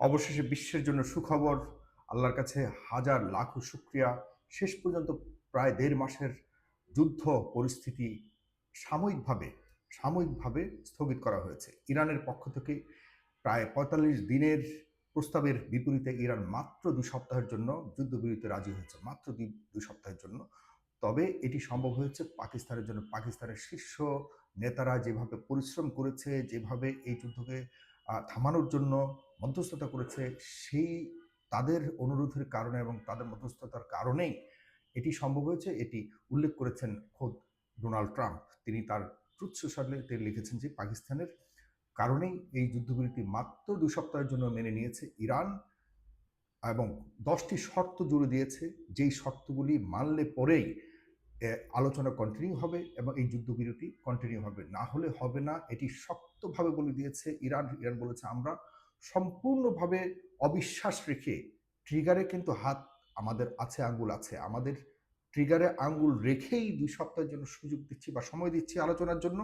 অবশেষে বিশ্বের জন্য সুখবর। আল্লাহর কাছে হাজার লাখো শুকরিয়া। শেষ পর্যন্ত প্রায় ১.৫ মাসের যুদ্ধ পরিস্থিতি সাময়িকভাবে সাময়িকভাবে স্থগিত করা হয়েছে। ইরানের পক্ষ থেকে প্রায় ৪৫ দিনের প্রস্তাবের বিপরীতে ইরান মাত্র ২ সপ্তাহের জন্য যুদ্ধবিরতিতে রাজি হয়েছে। মাত্র ২ সপ্তাহের জন্য। তবে এটি সম্ভব হয়েছে পাকিস্তানের জন্য। পাকিস্তানের শীর্ষ নেতারা যেভাবে পরিশ্রম করেছে, যেভাবে এই যুদ্ধকে থামানোর জন্য মধ্যস্থতা করেছে, সেই তাদের অনুরোধের কারণে এবং তাদের মধ্যস্থতার কারণেই এটি সম্ভব হয়েছে। এটি উল্লেখ করেছেন খোদ ডোনাল্ড ট্রাম্প। তিনি তার ট্রুথ সোশ্যালে লিখেছেন যে পাকিস্তানের কারণেই এই যুদ্ধবিরতি মাত্র ২ সপ্তাহের জন্য মেনে নিয়েছে ইরান এবং ১০টি শর্ত জুড়ে দিয়েছে, যেই শর্তগুলি মানলে পরেই আলোচনা কন্টিনিউ হবে এবং এই যুদ্ধবিরতি কন্টিনিউ হবে। না হলে হবে না, এটি শক্তভাবে বলে দিয়েছে ইরান। ইরান বলেছে আমরা সম্পূর্ণভাবে অবিশ্বাস রেখে ট্রিগারে কিন্তু হাত আমাদের আছে, আঙ্গুল আছে। আমাদের ট্রিগারে আঙ্গুল রেখেই ২ সপ্তাহের জন্য সুযোগ দিচ্ছি বা সময় দিচ্ছি আলোচনার জন্য।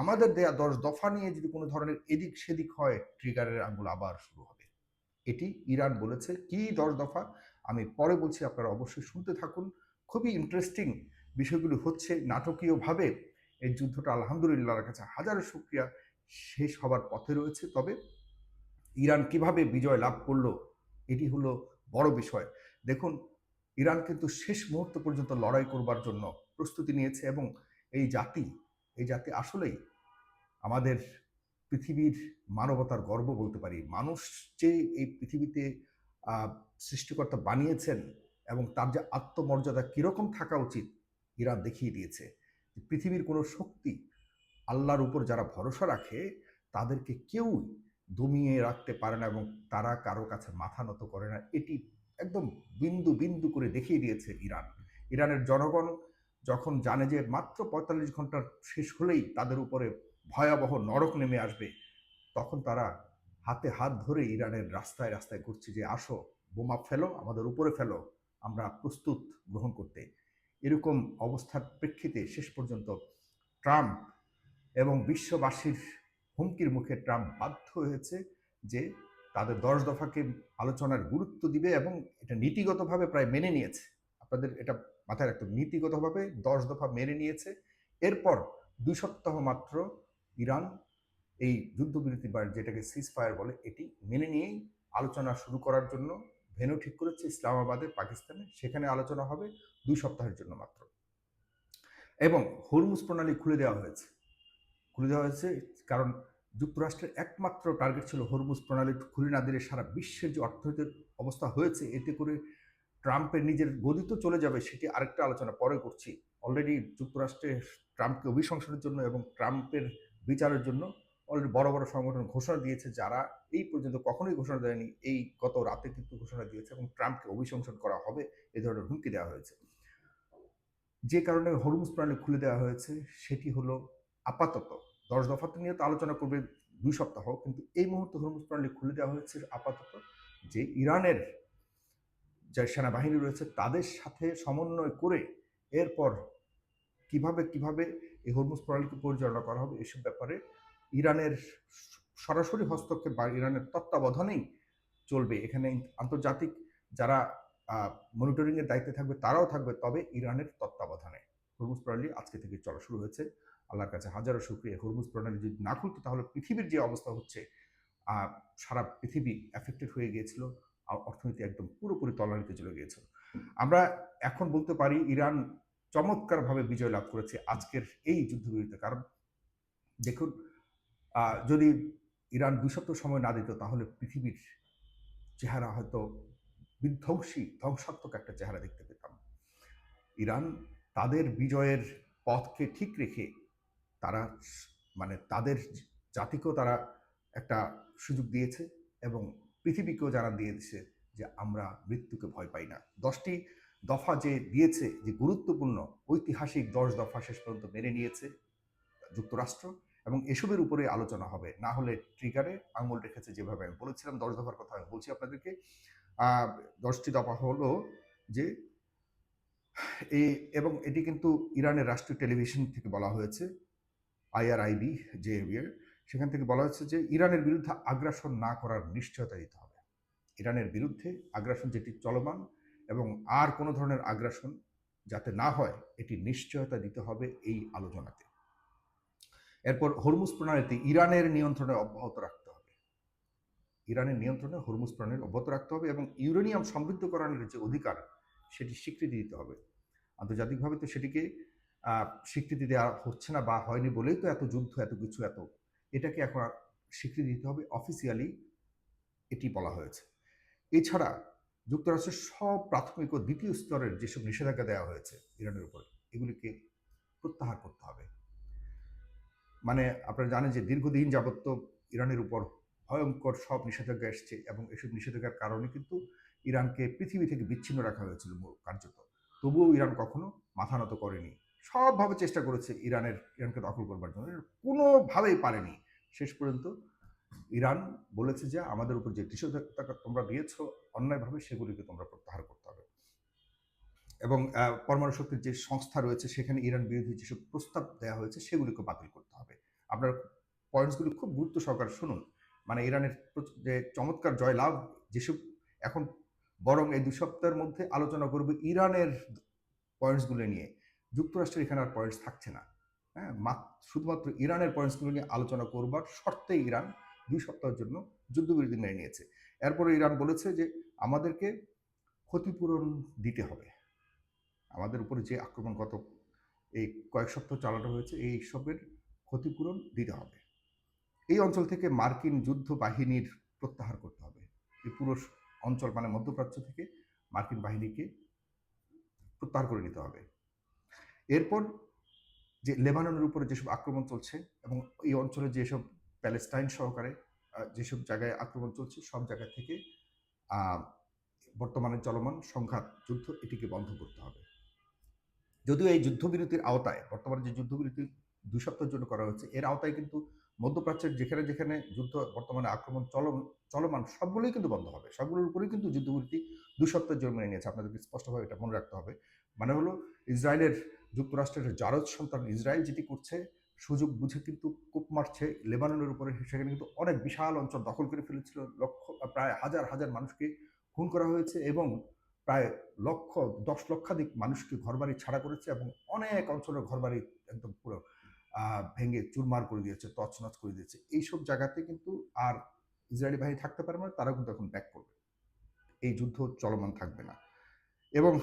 আমাদের দেয়া ১০ দফা নিয়ে যদি কোনো ধরনের এদিক সেদিক হয়, ট্রিগারের আঙ্গুল আবার শুরু হবে। এটি ইরান বলেছে। কি ১০ দফা আমি পরে বলছি, আপনারা অবশ্যই শুনতে থাকুন। খুবই ইন্টারেস্টিং বিষয়গুলো হচ্ছে। নাটকীয়ভাবে এই যুদ্ধটা আলহামদুলিল্লাহর কাছে হাজারো শুকরিয়া শেষ হবার পথে রয়েছে। তবে ইরান কিভাবে বিজয় লাভ করলো, এটি হলো বড় বিষয়। দেখুন, ইরান কিন্তু শেষ মুহূর্ত পর্যন্ত লড়াই করবার জন্য প্রস্তুতি নিয়েছে এবং এই জাতি এই জাতি আসলেই আমাদের পৃথিবীর মানবতার গর্ব বলতে পারি। মানুষ যে এই পৃথিবীতে সৃষ্টিকর্তা বানিয়েছেন এবং তার যে আত্মমর্যাদা কীরকম থাকা উচিত, ইরান দেখিয়ে দিয়েছে। পৃথিবীর কোনো শক্তি আল্লাহর উপর যারা ভরসা রাখে, তাদেরকে কেউই দমিয়ে রাখতে পারে না এবং তারা কারো কাছে মাথা নত করে না। এটি একদম বিন্দু বিন্দু করে দেখিয়ে দিয়েছে ইরান। ইরানের জনগণ যখন জানে যে মাত্র ৪৫ ঘন্টার শেষ হলেই তাদের উপরে ভয়াবহ নরক নেমে আসবে, তখন তারা হাতে হাত ধরে ইরানের রাস্তায় রাস্তায় ঘুরছে যে আসো, বোমা ফেলো, আমাদের উপরে ফেলো, আমরা প্রস্তুত গ্রহণ করতে। এরকম অবস্থার প্রেক্ষিতে শেষ পর্যন্ত ট্রাম্প এবং বিশ্ববাসীর হুমকির মুখে ট্রাম্প বাধ্য হয়েছে যে তাদের ১০ দফাকে আলোচনার গুরুত্ব দিবে এবং এটা নীতিগতভাবে প্রায় মেনে নিয়েছে। আপনাদের এটা মাথায় রাখতে হবে, নীতিগতভাবে ১০ দফা মেনে নিয়েছে। এরপর ২ সপ্তাহ মাত্র ইরান এই যুদ্ধবিরতি বা যেটাকে সিজ ফায়ার বলে, এটি মেনে নিয়েই আলোচনা শুরু করার জন্য ভেন্যু ঠিক করেছে ইসলামাবাদে, পাকিস্তানে। সেখানে আলোচনা হবে ২ সপ্তাহের জন্য মাত্র। এবং হরমুজ প্রণালী খুলে দেওয়া হয়েছে। খুলে দেওয়া হয়েছে কারণ যুক্তরাষ্ট্রের একমাত্র টার্গেট ছিল হরমুজ প্রণালী খুলে না দিলে সারা বিশ্বের যে অর্থনৈতিক অবস্থা হয়েছে, এতে করে ট্রাম্পের নিজের গদি তো চলে যাবে, সেটি আরেকটা আলোচনা পরে করছি। অলরেডি যুক্তরাষ্ট্রে ট্রাম্পকে অভিশংসনের জন্য এবং ট্রাম্পের বিচারের জন্য অলরেডি বড় বড় সংগঠন ঘোষণা দিয়েছে, যারা এই পর্যন্ত কখনোই ঘোষণা দেয়নি। এই গত রাতে কিন্তু ঘোষণা দিয়েছে এবং ট্রাম্পকে অভিশংসন করা হবে, এ ধরনের হুমকি দেওয়া হয়েছে। যে কারণে হরমুজ প্রণালী খুলে দেওয়া হয়েছে সেটি হলো আপাতত ১০ দফাতে নিয়ে তো আলোচনা করবে ২ সপ্তাহ, কিন্তু এই মুহূর্তে হরমুজ প্রণালী খুলে দেওয়া হয়েছে আপাতত, যে ইরানের যে সেনাবাহিনী রয়েছে তাদের সাথে সমন্বয় করে এরপর কিভাবে কিভাবে এই হরমুজ প্রণালীকে পরিচালনা করা হবে, এসব ব্যাপারে ইরানের সরাসরি হস্তক্ষেপ বা ইরানের তত্ত্বাবধানেই চলবে। এখানে আন্তর্জাতিক যারা মনিটরিংয়ের দায়িত্বে থাকবে তারাও থাকবে, তবে ইরানের তত্ত্বাবধানে। হরমুজ প্রণালী আজকে থেকে চলা শুরু হয়েছে। আল্লাহর কাছে হাজারো শুকরিয়া। হরমুজ প্রণালী যদি না খুলতো তাহলে পৃথিবীর যে অবস্থা হচ্ছে, সারা পৃথিবী এফেক্টেড হয়ে গিয়েছিল, অর্থনীতি একদম পুরোপুরি তলানিতে চলে গিয়েছিল। আমরা এখন বলতে পারি ইরান চমৎকারভাবে বিজয় লাভ করেছে আজকের এই যুদ্ধবিরতিতে। কারণ দেখুন, যদি ইরান ২ সপ্তাহ সময় না দিত তাহলে পৃথিবীর চেহারা হয়তো বিধ্বংসী, ধ্বংসাত্মক একটা চেহারা দেখতে পেতাম। ইরান তাদের বিজয়ের পথকে ঠিক রেখে তারা মানে তাদের জাতিকেও তারা একটা সুযোগ দিয়েছে এবং পৃথিবীকেও জানান দিয়েছে যে আমরা মৃত্যুকে ভয় পাই না। ১০টি দফা যে দিয়েছে, যে গুরুত্বপূর্ণ ঐতিহাসিক ১০ দফা শেষ পর্যন্ত মেনে নিয়েছে যুক্তরাষ্ট্র এবং এসবের উপরে আলোচনা হবে। না হলে ট্রিগারে আঙুল রেখেছে, যেভাবে আমি বলেছিলাম ১০ দফার কথা আমি বলছি আপনাদেরকে। ১০টি দফা হলো যে এবং এটি কিন্তু ইরানের রাষ্ট্রীয় টেলিভিশন থেকে বলা হয়েছে, IRIB যে সেখান থেকে বলা হচ্ছে যে ইরানের বিরুদ্ধে আগ্রাসন না করার নিশ্চয়তা দিতে হবে। ইরানের বিরুদ্ধে আগ্রাসন যেটি চলমান এবং আর কোনো ধরনের আগ্রাসন যাতে না হয় এটি নিশ্চয়তা দিতে হবে এই আলোচনাতে। এরপর হরমুজ প্রণালীতে ইরানের নিয়ন্ত্রণে অব্যাহত রাখতে হবে। ইরানের নিয়ন্ত্রণে হরমুজ প্রণালী অব্যাহত রাখতে হবে এবং ইউরেনিয়াম সমৃদ্ধকরণের যে অধিকার সেটি স্বীকৃতি দিতে হবে। আন্তর্জাতিকভাবে তো সেটিকে স্বীকৃতি দেওয়া হচ্ছে না বা হয়নি বলেই তো এত যুদ্ধ, এত কিছু, এটাকে এখন স্বীকৃতি দিতে হবে। অফিসিয়ালি এটি বলা হয়েছে। এছাড়া যুক্তরাষ্ট্রের সব প্রাথমিক ও দ্বিতীয় স্তরের যেসব নিষেধাজ্ঞা দেওয়া হয়েছে ইরানের উপরে, এগুলিকে প্রত্যাহার করতে হবে। মানে আপনারা জানেন যে দীর্ঘদিন যাবত তো ইরানের উপর ভয়ঙ্কর সব নিষেধাজ্ঞা এসছে এবং এসব নিষেধাজ্ঞার কারণে কিন্তু ইরানকে পৃথিবী থেকে বিচ্ছিন্ন রাখা হয়েছিল কার্যত। তবুও ইরান কখনো মাথা নত করেনি, সবভাবে চেষ্টা করেছে ইরানকে দখল করবার জন্য, কোনোভাবেই পারেনি। শেষ পর্যন্ত ইরান বলেছে যে আমাদের উপর যে নিষেধাজ্ঞা তোমরা দিয়েছ অন্যায়ভাবে, সেগুলিকে তোমরা প্রত্যাহার করতে হবে। এবং পরমাণু শক্তির যে সংস্থা রয়েছে সেখানে ইরান বিরোধী যেসব প্রস্তাব দেওয়া হয়েছে সেগুলিকে বাতিল করতে হবে। আপনার পয়েন্টসগুলি খুব গুরুত্ব সহকারে শুনুন। মানে ইরানের যে চমৎকার জয়লাভ যেসব, এখন বরং এই 2 সপ্তাহের মধ্যে আলোচনা করবে ইরানের পয়েন্টসগুলো নিয়ে। যুক্তরাষ্ট্রের এখানে আর পয়েন্টস থাকছে না। হ্যাঁ, শুধুমাত্র ইরানের পয়েন্টসগুলো নিয়ে আলোচনা করবার শর্তে ইরান 2 সপ্তাহের জন্য যুদ্ধবিরতি মেনে নিয়েছে। এরপরে ইরান বলেছে যে আমাদেরকে ক্ষতিপূরণ দিতে হবে। আমাদের উপরে যে আক্রমণ গত এই কয়েক সপ্তাহ চালানো হয়েছে, এই সবের ক্ষতিপূরণ দিতে হবে। এই অঞ্চল থেকে মার্কিন যুদ্ধ বাহিনীর প্রত্যাহার করতে হবে। এই পুরো অঞ্চল মানে মধ্যপ্রাচ্য থেকে মার্কিন বাহিনীকে প্রত্যাহার করে নিতে হবে। এরপর যে লেবাননের উপরে যেসব আক্রমণ চলছে এবং এই অঞ্চলে যেসব প্যালেস্টাইন সহকারে যেসব জায়গায় আক্রমণ চলছে, সব জায়গা থেকে বর্তমানে চলমান সংঘাত যুদ্ধ এটিকে বন্ধ করতে হবে। যদিও এই যুদ্ধবিরতির আওতায়, বর্তমানে যে যুদ্ধবিরতি 2 সপ্তাহের জন্য করা হচ্ছে, এর আওতায় কিন্তু মধ্যপ্রাচ্যের যেখানে যেখানে যুদ্ধ বর্তমানে আক্রমণ চলমান সবগুলোই কিন্তু বন্ধ হবে। সবগুলোর উপরেই কিন্তু যুদ্ধবিরতি 2 সপ্তাহের জন্য মেনে নিয়েছে। আপনাদেরকে স্পষ্টভাবে এটা মনে রাখতে হবে। মানে হলো ইসরায়েলের, যুক্তরাষ্ট্রের জারজ সন্তান ইসরায়েল যেটি করছে, সুযোগ বুঝে কিন্তু কূপ মারছে লেবাননের উপরে। সেখানে কিন্তু অনেক বিশাল অঞ্চল দখল করে ফেলেছিল, প্রায় হাজার হাজার মানুষকে খুন করা হয়েছে এবং প্রায় 10 লক্ষাধিক মানুষকে ঘরবাড়ি ছাড়া করেছে এবং অনেক অঞ্চলের ঘরবাড়ি একদম পুরো ভেঙে চুরমার করে দিয়েছে, তছনছ করে দিয়েছে। এইসব জায়গাতে কিন্তু আর ইসরায়েলি বাহিনী থাকতে পারবে না, তারা কিন্তু এখন ব্যাক করবে। এই যুদ্ধ চলমান থাকবে না। এবং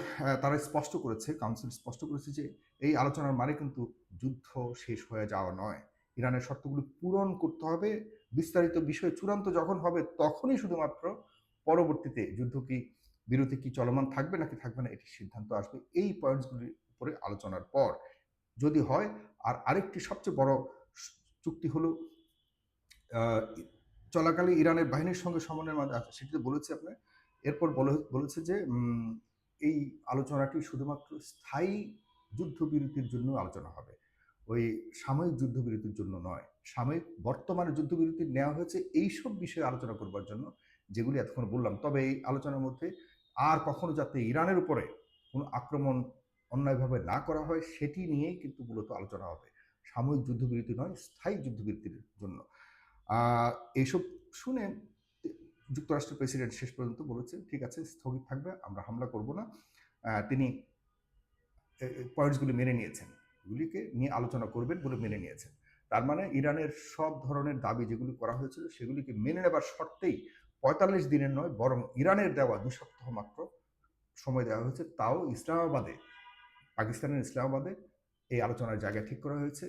তারা স্পষ্ট করেছে, কাউন্সিল স্পষ্ট করেছে যে এই আলোচনার মানে কিন্তু যুদ্ধ শেষ হয়ে যাওয়া নয়। ইরানের শর্তগুলো পূরণ করতে হবে। বিস্তারিত বিষয় চূড়ান্ত যখন হবে তখনই শুধুমাত্র পরবর্তীতে বিরতি কি চলমান থাকবে নাকি থাকবে না এটির সিদ্ধান্ত আসবে এই পয়েন্টসগুলির উপরে আলোচনার পর, যদি হয়। আর আরেকটি সবচেয়ে বড় চুক্তি হলো চলাকালীন ইরানের বাহিনীর সঙ্গে সমন্বয়ের মাধ্যমে আছে, সেটি তো বলেছে আপনার। এরপর বলেছে যে এই আলোচনাটি শুধুমাত্র স্থায়ী যুদ্ধবিরতির জন্য আলোচনা হবে, ওই সাময়িক যুদ্ধবিরতির জন্য নয়। সাময়িক বর্তমানে যুদ্ধবিরতি নেওয়া হয়েছে এইসব বিষয়ে আলোচনা করবার জন্য, যেগুলি এতক্ষণ বললাম। তবে এই আলোচনার মধ্যে আর কখনো যাতে ইরানের উপরে কোনো আক্রমণ অন্যায়ভাবে না করা হয় সেটি নিয়েই কিন্তু মূলত আলোচনা হবে। সাময়িক যুদ্ধবিরতি নয়, স্থায়ী যুদ্ধবিরতির জন্য। এইসব শুনে যুক্তরাষ্ট্রের প্রেসিডেন্ট শেষ পর্যন্ত বলেছে ঠিক আছে, স্থগিত থাকবে, আমরা হামলা করব না। তিনি পয়েন্টসগুলি মেনে নিয়েছেন, এগুলিকে নিয়ে আলোচনা করবেন বলে মেনে নিয়েছেন। তার মানে ইরানের সব ধরনের দাবি যেগুলি করা হয়েছিল সেগুলিকে মেনে নেবার শর্তেই 45 দিনের নয়, বরং ইরানের দেওয়া 2 সপ্তাহ মাত্র সময় দেওয়া হয়েছে, তাও ইসলামাবাদে, পাকিস্তানের ইসলামাবাদে এই আলোচনার জায়গা ঠিক করা হয়েছে।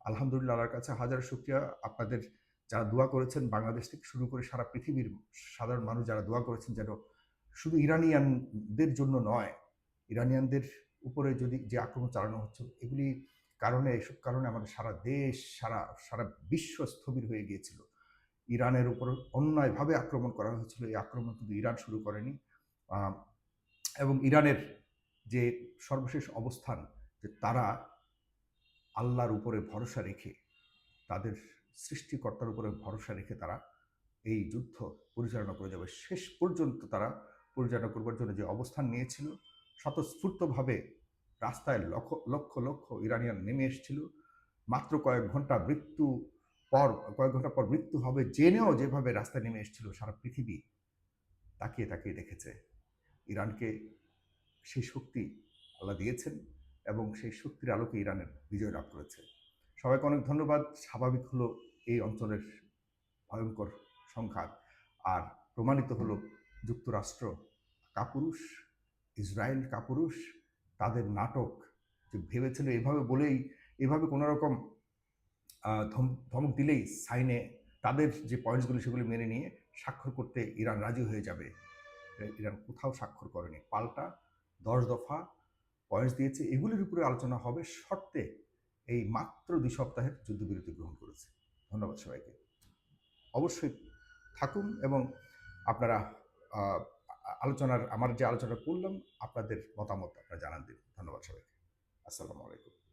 আলহামদুলিল্লাহ, আল্লাহর কাছে হাজার শুকরিয়া। আপনাদের যারা দোয়া করেছেন, বাংলাদেশ থেকে শুরু করে সারা পৃথিবীর সাধারণ মানুষ যারা দোয়া করেছেন, যেন শুধু ইরানিয়ানদের জন্য নয়, ইরানিয়ানদের উপরে যদি যে আক্রমণ চালানো হচ্ছে এগুলি কারণে, এসব কারণে আমাদের সারা দেশ, সারা বিশ্ব স্থবির হয়ে গিয়েছিল। ইরানের উপর অন্যায়ভাবে আক্রমণ করা হয়েছিল। এই আক্রমণ কিন্তু ইরান শুরু করেনি। এবং ইরানের যে সর্বশেষ অবস্থান, যে তারা আল্লাহর উপরে ভরসা রেখে, তাদের সৃষ্টিকর্তার উপরে ভরসা রেখে তারা এই যুদ্ধ পরিচালনা করে যাবে। শেষ পর্যন্ত তারা পরিচালনা করবার জন্য যে অবস্থান নিয়েছিল, স্বতঃস্ফূর্তভাবে রাস্তায় লক্ষ লক্ষ লক্ষ ইরানিয়ান নেমে এসেছিল। মাত্র কয়েক ঘন্টা পর মৃত্যু হবে জেনেও যেভাবে রাস্তায় নেমে এসেছিল সারা পৃথিবী, তাকিয়ে তাকিয়ে দেখেছে। ইরানকে সেই শক্তি আল্লাহ দিয়েছেন এবং সেই শক্তির আলোকে ইরানের বিজয় লাভ করেছে। সবাইকে অনেক ধন্যবাদ। স্বাভাবিক হলো এই অঞ্চলের ভয়ঙ্কর সংঘাত, আর প্রমাণিত হলো যুক্তরাষ্ট্র কাপুরুষ, ইসরায়েল কাপুরুষ, তাদের নাটক যে ভেবেছিল এভাবে বলেই, এভাবে কোনো রকম ধমক দিলেই সাইনে তাদের যে পয়েন্টসগুলি সেগুলি মেনে নিয়ে স্বাক্ষর করতে ইরান রাজি হয়ে যাবে। ইরান কোথাও স্বাক্ষর করেনি, পাল্টা 10 দফা পয়েন্টস দিয়েছে, এগুলির উপরে আলোচনা হবে শর্তে এই মাত্র 2 সপ্তাহের যুদ্ধবিরতি গ্রহণ করেছে। ধন্যবাদ সবাইকে। অবশ্যই থাকুন এবং আপনারা আলোচনার, আমার যে আলোচনা করলাম, আপনাদের মতামত আপনারা জানান দিন। ধন্যবাদ সবাইকে। আসসালামু আলাইকুম।